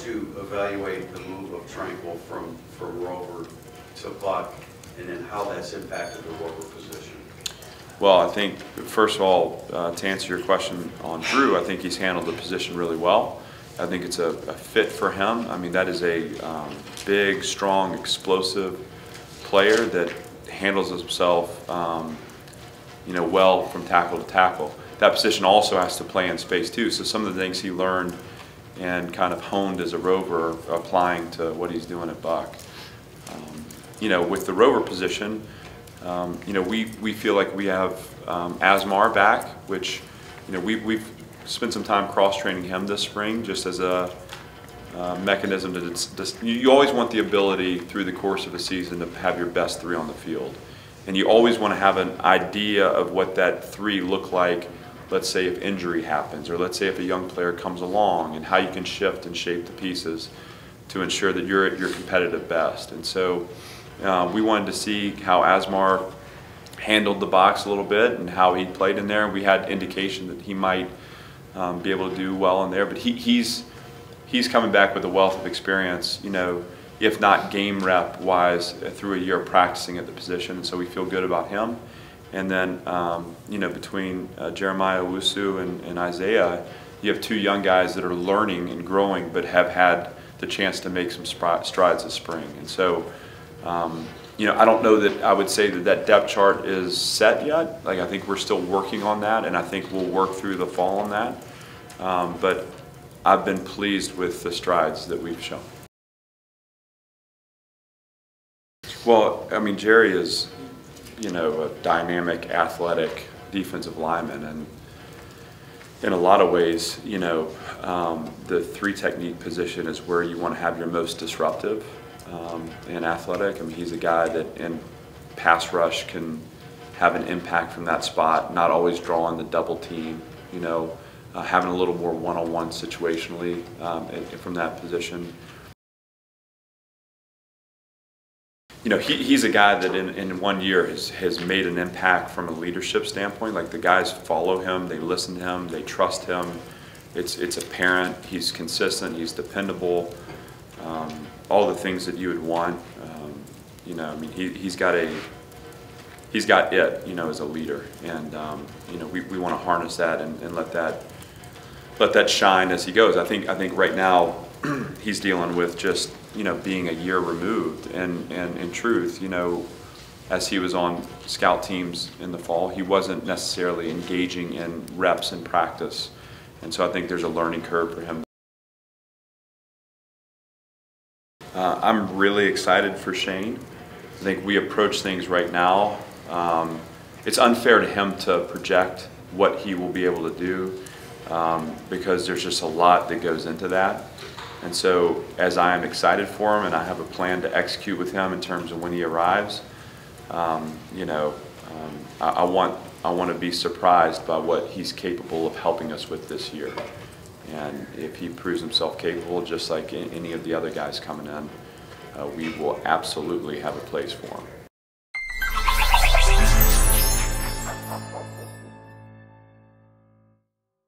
you evaluate the move of Tranquill from rover to buck, and then how that's impacted the rover position? Well, I think, first of all, to answer your question on Drue, I think he's handled the position really well. I think it's a fit for him. I mean, that is a big, strong, explosive player that handles himself well from tackle to tackle. That position also has to play in space too, so some of the things he learned and kind of honed as a rover applying to what he's doing at buck. With the rover position, we feel like we have Asmar back, which we've spent some time cross-training him this spring just as a mechanism to you always want the ability through the course of a season to have your best three on the field. And you always want to have an idea of what that three look like, let's say if injury happens, or let's say if a young player comes along, and how you can shift and shape the pieces to ensure that you're at your competitive best. And so we wanted to see how Asmar handled the box a little bit and how he played in there. We had indication that he might be able to do well in there, but he's coming back with a wealth of experience, if not game rep wise, through a year of practicing at the position. So we feel good about him. And then, between Jeremiah Owusu and Isaiah, you have two young guys that are learning and growing, but have had the chance to make some strides this spring. And so, I don't know that I would say that depth chart is set yet. Like, I think we're still working on that, and I think we'll work through the fall on that. But I've been pleased with the strides that we've shown. Well, I mean, Jerry is, a dynamic, athletic defensive lineman, and in a lot of ways, the three technique position is where you want to have your most disruptive and athletic. I mean, he's a guy that in pass rush can have an impact from that spot, not always drawing the double team, having a little more one-on-one situationally from that position. He's a guy that in 1 year has made an impact from a leadership standpoint. Like, the guys follow him, they listen to him, they trust him. It's apparent. He's consistent, he's dependable, all the things that you would want. I mean, he's got it, as a leader, and we want to harness that and let that shine as he goes. I think right now he's dealing with just being a year removed, and in truth, as he was on scout teams in the fall, he wasn't necessarily engaging in reps in practice, and so I think there's a learning curve for him. I'm really excited for Shayne. I think we approach things right now. It's unfair to him to project what he will be able to do because there's just a lot that goes into that. And so, as I am excited for him and I have a plan to execute with him in terms of when he arrives, I want to be surprised by what he's capable of helping us with this year. And if he proves himself capable, just like any of the other guys coming in, we will absolutely have a place for him.